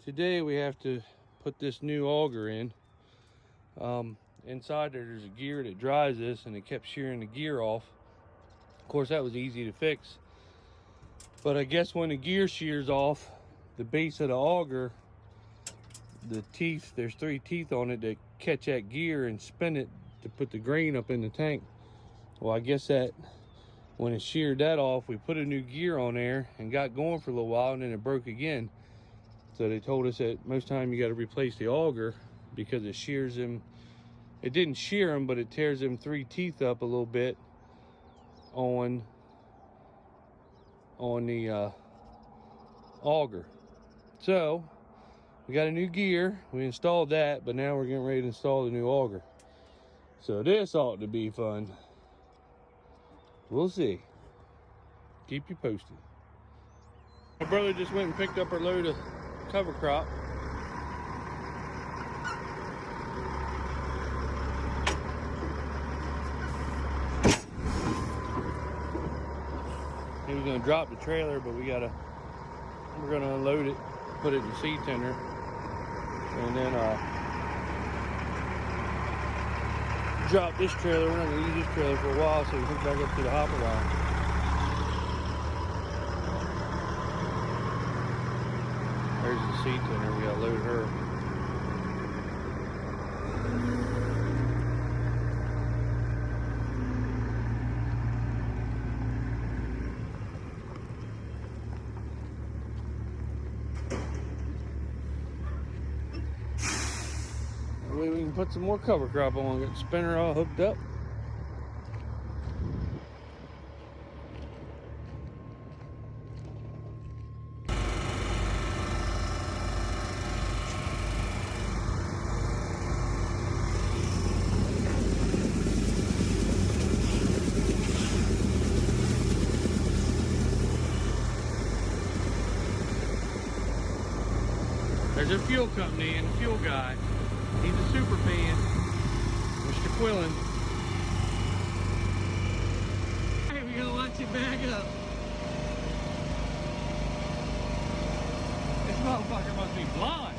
today we have to put this new auger in. Inside there's a gear that drives this, and it kept shearing the gear off. Of course, that was easy to fix, but I guess when the gear shears off, the base of the auger, the teeth, there's 3 teeth on it that catch that gear and spin it to put the grain up in the tank. Well, I guess that when it sheared that off, we put a new gear on there and got going for a little while, and then it broke again. So they told us that most time you got to replace the auger because it shears them. It didn't shear them, but it tears them 3 teeth up a little bit on the auger. So we got a new gear, we installed that, but now we're getting ready to install the new auger. So this ought to be fun. We'll see. Keep you posted. My brother just went and picked up our load of cover crop. He was gonna drop the trailer, but we're gonna unload it, put it in the seed tender, and then drop this trailer. We're not gonna use this trailer for a while, so we hook back up to the hopper line. There's the seed tender. We gotta load her. That way we can put some more cover crop on. Get the spinner all hooked up. There's a fuel company and a fuel guy. He's a super fan, Mr. Quillen. Hey, we're gonna let you back up. This motherfucker must be blind.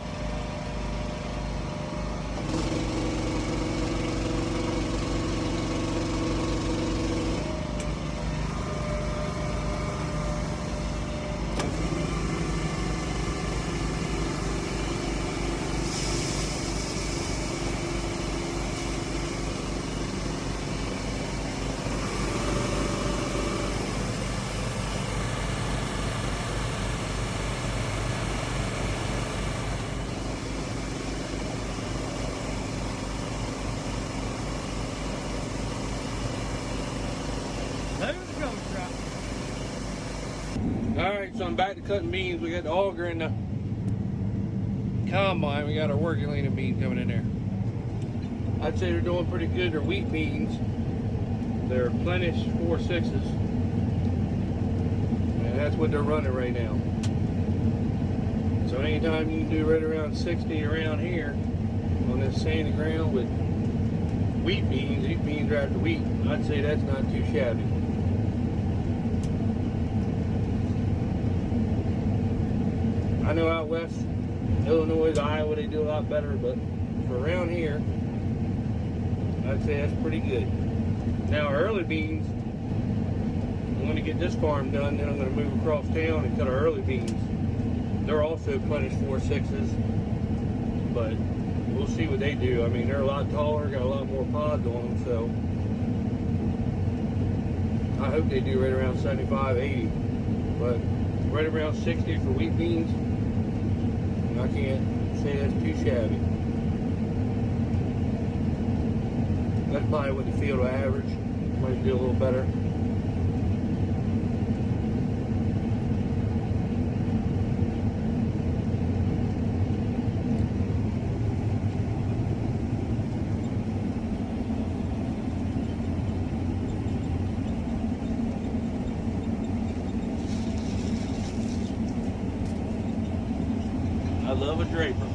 Alright, so I'm back to cutting beans. We got the auger in the combine. We got our working lean of beans coming in there. I'd say they're doing pretty good. They're wheat beans. They're Plenish 4.6s. And that's what they're running right now. So anytime you can do right around 60 around here on this sandy ground with wheat beans, these beans are after wheat, I'd say that's not too shabby. I know out west, Illinois, Iowa, they do a lot better, but for around here, I'd say that's pretty good. Now, our early beans, I'm going to get this farm done, then I'm going to move across town and cut our early beans. They're also Plenish 4.6s, but we'll see what they do. I mean, they're a lot taller, got a lot more pods on them, so I hope they do right around 75, 80, but right around 60 for wheat beans, I can't say that's too shabby. That's probably what the field will average. Might do a little better. I love a draper.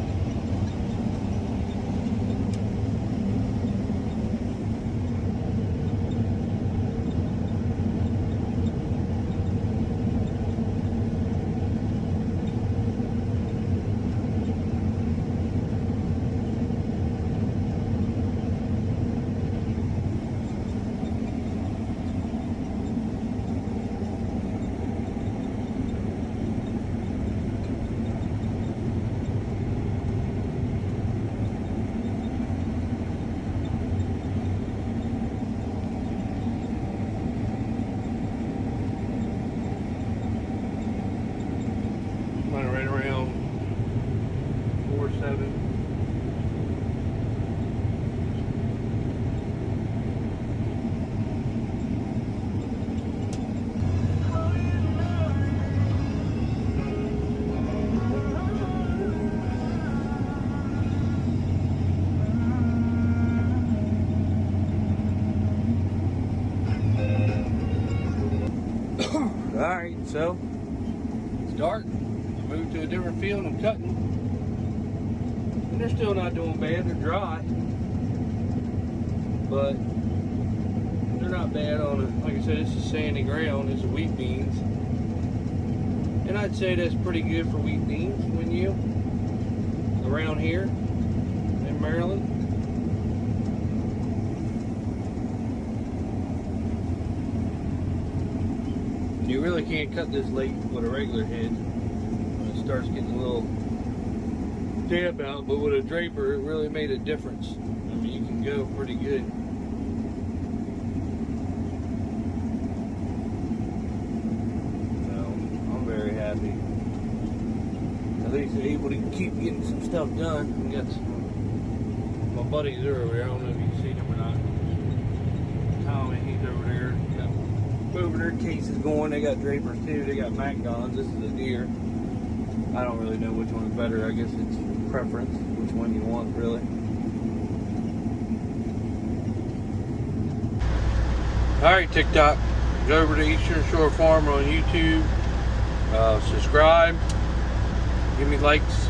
so it's dark. I moved to a different field. I'm cutting, and they're still not doing bad. They're dry, but they're not bad on it. Like I said, this is sandy ground. This is wheat beans, and I'd say that's pretty good for wheat beans when you around here in Maryland. You really can't cut this late with a regular head when it starts getting a little damp out, but with a draper it really made a difference. I mean, you can go pretty good. So I'm very happy. At least able to keep getting some stuff done. We got some, my buddies are over there. I don't know if you can see them or not. Tommy, he's over there. Moving their cases going. They got drapers too. They got Macdons. This is a deer. I don't really know which one's better. I guess it's preference, which one you want, really. Alright, TikTok. Go over to Eastern Shore Farmer on YouTube. Subscribe. Give me likes.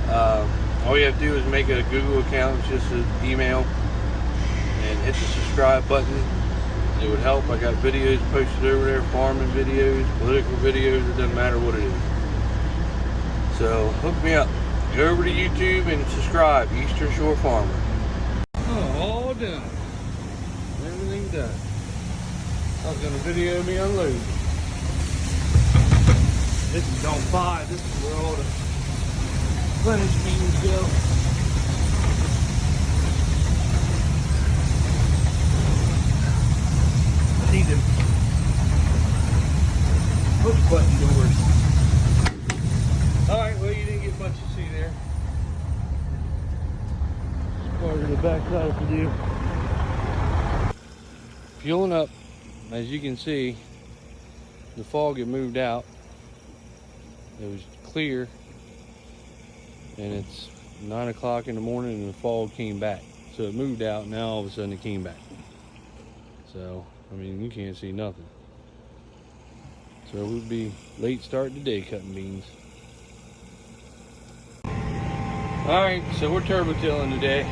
All you have to do is make a Google account. It's just an email. And hit the subscribe button. It would help. I got videos posted over there, farming videos, political videos, it doesn't matter what it is. So hook me up. Go over to YouTube and subscribe, Eastern Shore Farmer. Oh, all done. Everything done. I was gonna video me unload. This is on 5. This is where all the Flemish beans go. Need them push button doors. Alright, well, you didn't get much to see there. As far as the back side of the deal. Fueling up, as you can see, the fog had moved out. It was clear, and it's 9 o'clock in the morning and the fog came back. So it moved out, now all of a sudden it came back. So I mean, you can't see nothing. So it would be late start today cutting beans. Alright, so we're turbo tilling today.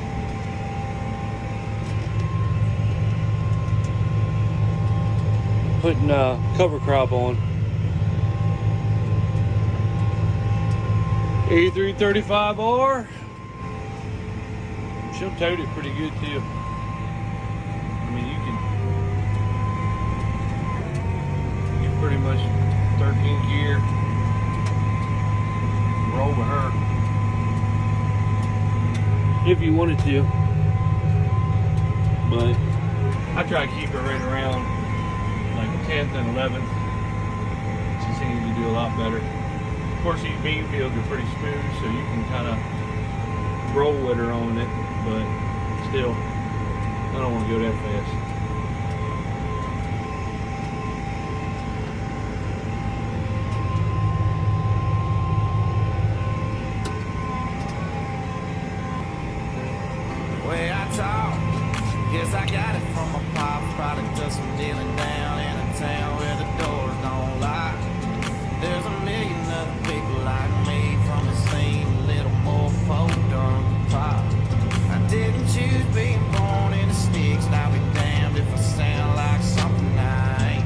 Putting cover crop on. 8335R. She'll tote it pretty good too. I mean, you can pretty much 13th gear, roll with her if you wanted to, but I try to keep it right around like 10th and 11th. She seems to do a lot better. Of course, these bean fields are pretty smooth, so you can kind of roll with her on it, but still, I don't want to go that fast. Guess I got it from my pop, probably just some dealing down in a town where the doors don't lock. There's a million other people like me from the same little more folk during the pop. I didn't choose being born in the sticks, and I'll be damned if I sound like something I ain't.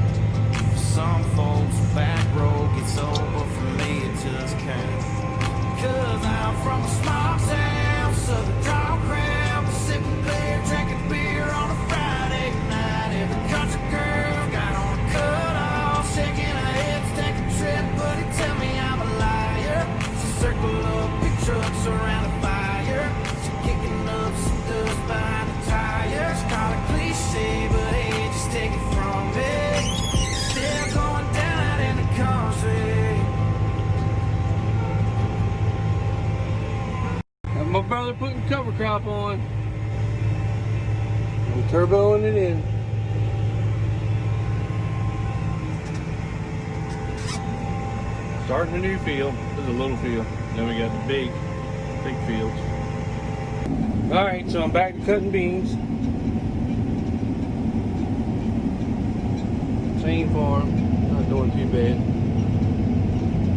For some folks, the back road gets over, for me it just can't. 'Cause I'm from a small town, southern draw crowd, sipping beer, drinking beer on a Friday night. Every country girl got on a cut-off, shaking her head, taking a trip, but he tell me I'm a liar. She circle up big trucks around a fire, she kicking up some dust behind the tires. Call it cliche, but hey, just take it from me. Still going down out in the country. My brother putting cover crop on. I'm turboing it in. Starting a new field. This is a little field. Then we got the big fields. Alright, so I'm back to cutting beans. Same farm. Not doing too bad.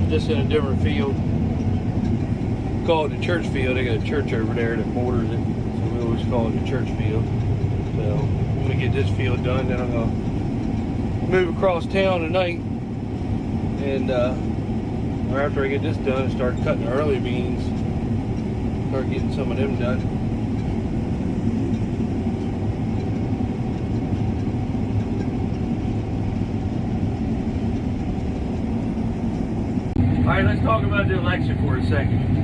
just in a different field. Call it the church field. They got a church over there that borders it, so we always call it the church field. So I'm gonna get this field done, then I'm gonna move across town tonight, and or after I get this done, start cutting the early beans, start getting some of them done. All right, let's talk about the election for a second.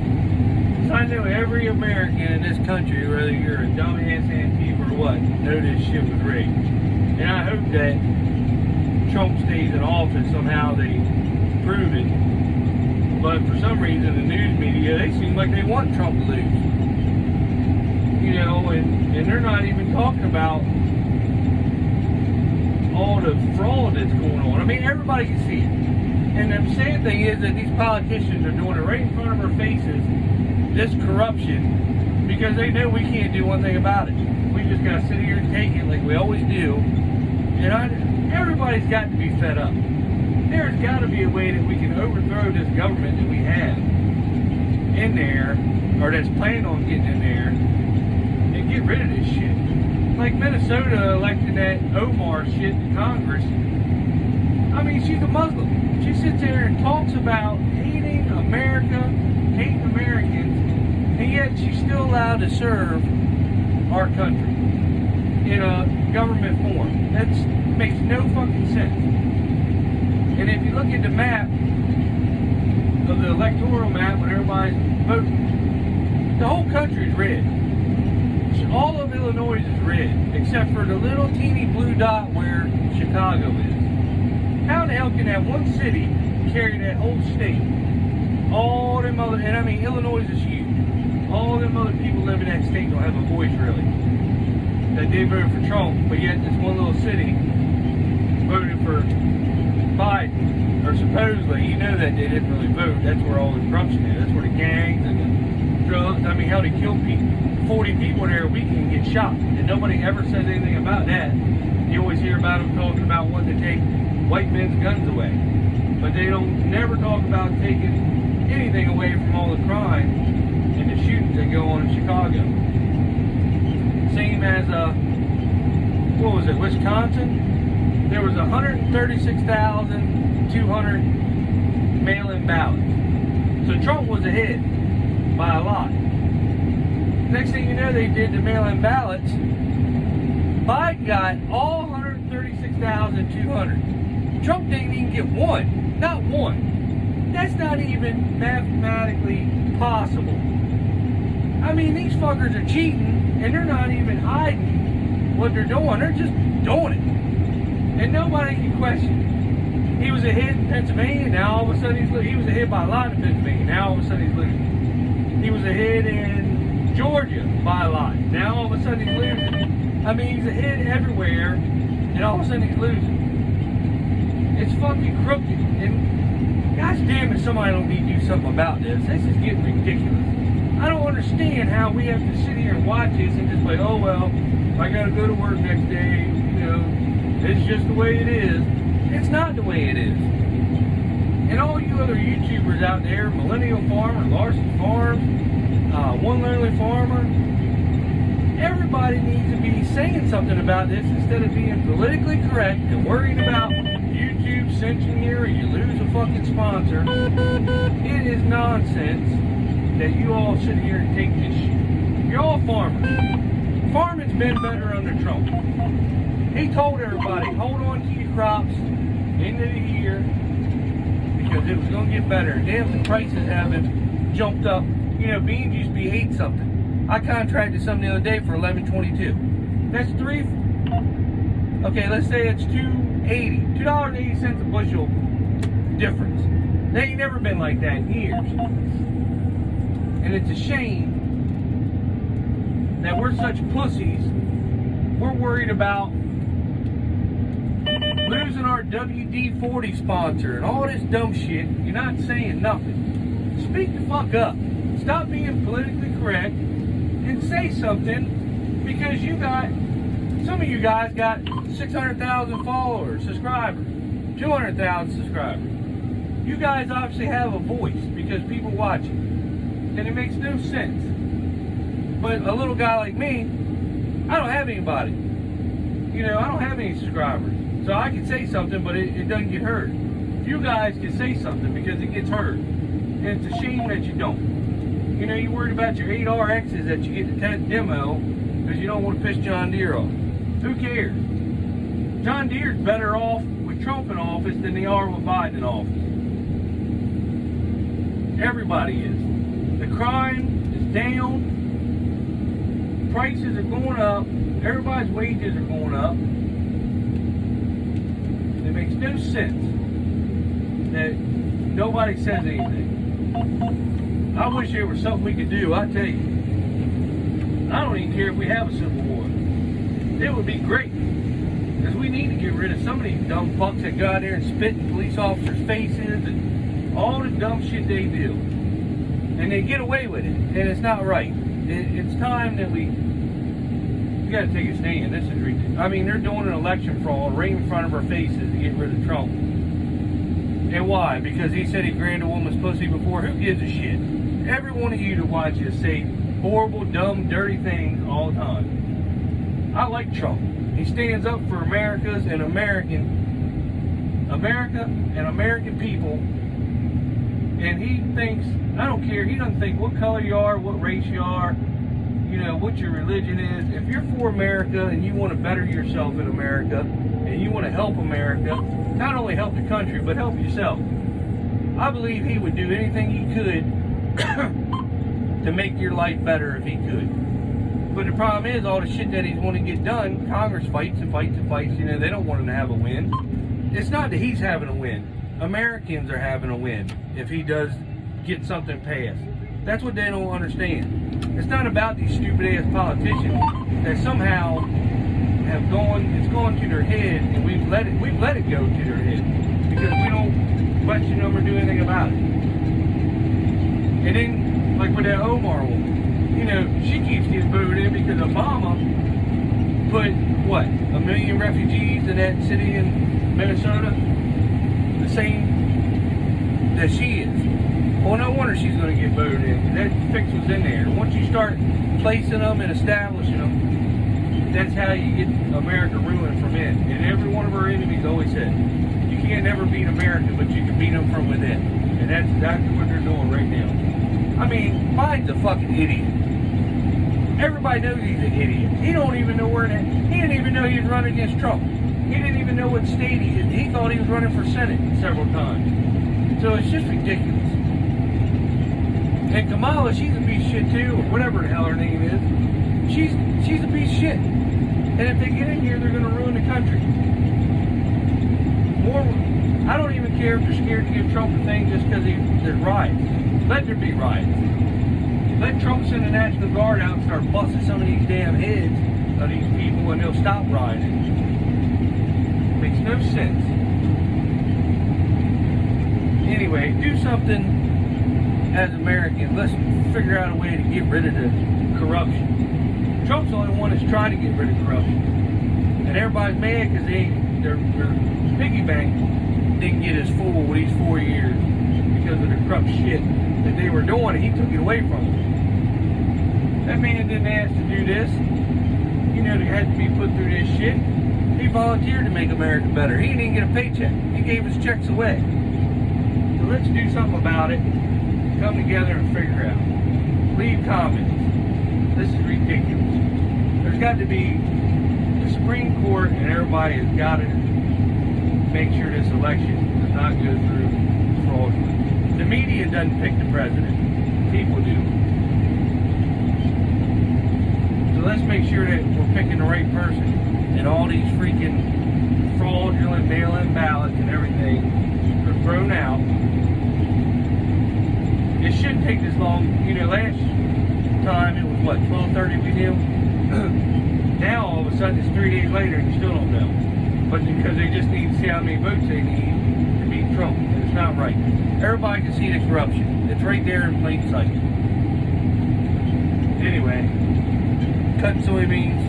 I know every American in this country, whether you're a dumbass Antifa or what, know this shit was rigged. And I hope that Trump stays in office. Somehow they prove it. But for some reason, the news media, they seem like they want Trump to lose. You know, and they're not even talking about all the fraud that's going on. I mean, everybody can see it. And the sad thing is that these politicians are doing it right in front of our faces, this corruption, because they know we can't do one thing about it. We just got to sit here and take it like we always do. And everybody's got to be fed up. There's got to be a way that we can overthrow this government that we have in there, or that's planning on getting in there, and get rid of this shit. Like Minnesota electing that Omar shit to Congress. I mean, she's a Muslim. She sits there and talks about hating America, hating Americans, and yet she's still allowed to serve our country in a government form. That makes no fucking sense. And if you look at the map of the electoral map when everybody's voting, the whole country is red. All of Illinois is red, except for the little teeny blue dot where Chicago is. How the hell can that one city carry that whole state? All them other, and I mean Illinois is huge. All them other people live in that state don't have a voice really. That they voted for Trump, but yet this one little city voted for Biden, or supposedly. You know that they didn't really vote. That's where all the corruption is. That's where the gangs and the drugs. I mean, how they kill people. 40 people there a week and get shot, and nobody ever says anything about that. You always hear about them talking about wanting to take white men's guns away, but they don't never talk about taking anything away from all the crime and the shootings that go on in Chicago. Same as what was it, Wisconsin? There was 136,200 mail-in ballots. So Trump was ahead by a lot. Next thing you know, they did the mail-in ballots. Biden got all 136,200. Trump didn't even get one. Not one. That's not even mathematically possible. I mean, these fuckers are cheating, and they're not even hiding what they're doing. They're just doing it. And nobody can question it. He was ahead in Pennsylvania, now all of a sudden he's losing. He was ahead by a lot in Pennsylvania, now all of a sudden he's losing. He was ahead in Georgia by a lot, now all of a sudden he's losing. I mean, he's ahead everywhere, and all of a sudden he's losing. It's fucking crooked, and gosh damn it, somebody don't need to do something about this. This is getting ridiculous. I don't understand how we have to sit here and watch this and just like, oh well, I gotta go to work next day, you know, it's just the way it is. It's not the way it is. And all you other YouTubers out there, Millennial Farmer, Larson Farms, One Lonely Farmer, everybody needs to be saying something about this instead of being politically correct and worried about YouTube censoring you or you lose a fucking sponsor. It is nonsense that you all sit here and take this shit. You're all farmers. Farming's been better under Trump. He told everybody, hold on to your crops into the year because it was going to get better. Damn, the prices haven't jumped up. You know, beans used to be 8 something. I contracted some the other day for $11.22. That's okay, let's say it's $2.80. $2.80 a bushel difference. They ain't never been like that in years. And it's a shame that we're such pussies. We're worried about losing our WD-40 sponsor and all this dumb shit. You're not saying nothing. Speak the fuck up. Stop being politically correct and say something, because some of you guys got 600,000 followers, subscribers, 200,000 subscribers. You guys obviously have a voice because people watch it. And it makes no sense. But a little guy like me, I don't have anybody. You know, I don't have any subscribers. So I can say something, but it doesn't get heard. You guys can say something because it gets heard. And it's a shame that you don't. You know, you're worried about your 8RXs that you get to demo because you don't want to piss John Deere off. Who cares? John Deere's better off with Trump in office than they are with Biden in office. Everybody is. The crime is down. Prices are going up. Everybody's wages are going up. It makes no sense that nobody says anything. I wish there was something we could do. I tell you, I don't even care if we have a civil war. It would be great. Because we need to get rid of some of these dumb fucks that go out there and spit in police officers' faces and all the dumb shit they do. And they get away with it. And it's not right. It's time that we got to take a stand. This is ridiculous. I mean, they're doing an election fraud right in front of our faces to get rid of Trump. And why? Because he said he granted a woman's pussy before. Who gives a shit? Every one of you that watches say horrible, dumb, dirty things all the time. I like Trump. He stands up for America and American people. And he thinks, I don't care, he doesn't think what color you are, what race you are, you know, what your religion is. If you're for America and you want to better yourself in America and you want to help America, not only help the country, but help yourself. I believe he would do anything he could to make your life better if he could. But the problem is, all the shit that he's wanting to get done, Congress fights and fights and fights. You know, they don't want him to have a win. It's not that he's having a win. Americans are having a win if he does get something passed. That's what they don't understand. It's not about these stupid-ass politicians that somehow have it's gone to their head, and we've let it go to their head because we don't question them or do anything about it. And then, like with that Omar woman, you know, she keeps getting booed in because Obama put, what, 1 million refugees in that city in Minnesota? The same that she is. Well, no wonder she's going to get booed in. That fix was in there. Once you start placing them and establishing them, that's how you get America ruined from in. And every one of our enemies always said, you can't never beat America, but you can beat them from within. And that's exactly what they're doing right now. I mean, Biden's a fucking idiot. Everybody knows he's an idiot. He don't even know where that. He didn't even know he was running against Trump. He didn't even know what state he is. He thought he was running for Senate several times. So it's just ridiculous. And Kamala, she's a piece of shit too, or whatever the hell her name is. She's a piece of shit. And if they get in here, they're going to ruin the country. I don't even care if they're scared to give Trump a thing just because there's riots. Let there be riots. Let Trump send the National Guard out and start busting some of these damn heads of these people and they'll stop rioting. Makes no sense. Anyway, do something as Americans. Let's figure out a way to get rid of the corruption. Trump's the only one that's trying to get rid of corruption. And everybody's mad because their piggy bank didn't get as full with these 4 years because of the corrupt shit that they were doing, and he took it away from them. That man didn't ask to do this. You know, they had to be put through this shit. He volunteered to make America better. He didn't even get a paycheck. He gave his checks away. So let's do something about it. Come together and figure it out. Leave comments. This is ridiculous. There's got to be the Supreme Court, and everybody has got to make sure this election does not go through fraudulent. The media doesn't pick the president. People do. So let's make sure that we're picking the right person. And all these freaking fraudulent mail-in ballots and everything are thrown out. It shouldn't take this long. You know, last time it was what, 12:30 we knew? Now all of a sudden it's 3 days later and you still don't know. But because they just need to see how many votes they need to beat Trump. And it's not right. Everybody can see the corruption. It's right there in plain sight. Anyway, cutting soybeans,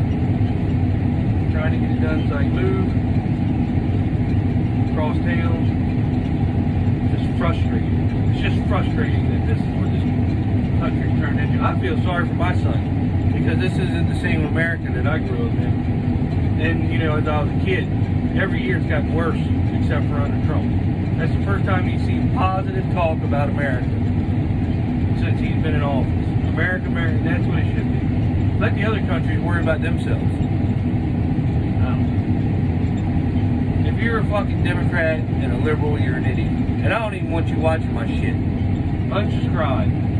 trying to get it done so I can move across town. Just frustrating. It's just frustrating that this is what this country's turned into. I feel sorry for my son because this isn't the same America that I grew up in. And you know, as I was a kid, every year it's gotten worse except for under Trump. That's the first time you've seen positive talk about America since he's been in office. America, America, that's what it should be. Let the other countries worry about themselves. If you're a fucking Democrat and a liberal, you're an idiot. And I don't even want you watching my shit. Unsubscribe.